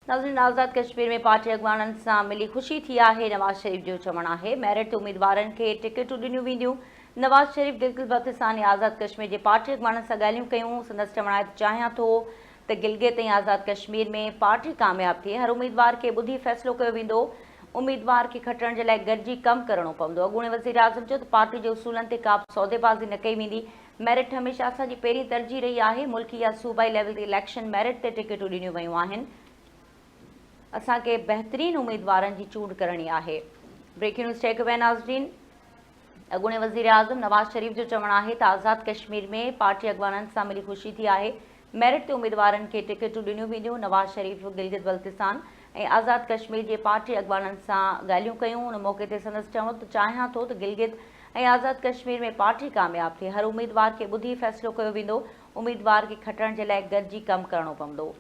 नाज़रीन, आज़ाद कश्मीर में पार्टी अॻवाननि सां मिली ख़ुशी थी आहे। नवाज़ शरीफ़ जो चवणु आहे मेरिट ते उम्मीदवारनि खे टिकटूं ॾिनियूं वेंदियूं। नवाज़ शरीफ़ गिलगित बल्तिस्तान ऐं आज़ाद कश्मीर जे पार्टी अॻवाननि सां ॻाल्हियूं कयूं। संदसि चवणु आहे त चाहियां थो त गिलगित ऐं आज़ाद कश्मीर में पार्टी कामयाबु थिए। हर उम्मीदवार खे ॿुधी फ़ैसिलो कयो वेंदो। उम्मीदवार खे खटण जे लाइ गॾिजी कमु करणो पवंदो। अॻूणे वज़ीर आज़म चयो त पार्टी जे उसूलनि ते का बि सौदेबाज़ी न कई वेंदी। मेरिट हमेशह असांजी पहिरीं तरजीह रही आहे। मुल्की या सूबाई लेवल ते इलेक्शन मेरिट ते टिकटूं ॾिनियूं वयूं आहिनि। असांखे बहितरीन उम्मीदवारनि जी चूंड करणी आहे। ब्रेकिंग न्यूज़ टेक अवे नाज़रीन, अॻूणे वज़ीर आज़म नवाज़ शरीफ़ जो चवणु आहे त आज़ाद कश्मीर में पार्टी अॻवाननि सां मिली ख़ुशी थी आहे। मेरिट ते उम्मीदवारनि खे टिकटूं ॾिनियूं वेंदियूं। नवाज़ शरीफ़ गिलगित बल्तिस्तान ऐं आज़ाद कश्मीर जे पार्टी अॻवाननि सां ॻाल्हियूं कयूं। उन मौक़े ते संदसि चवणो त चाहियां थो त गिलगित ऐं आज़ाद कश्मीर में पार्टी कामयाबु थिए। हर उम्मीदवार खे ॿुधी फ़ैसिलो कयो वेंदो। उम्मीदवार खे खटण जे लाइ गॾिजी कमु करणो पवंदो।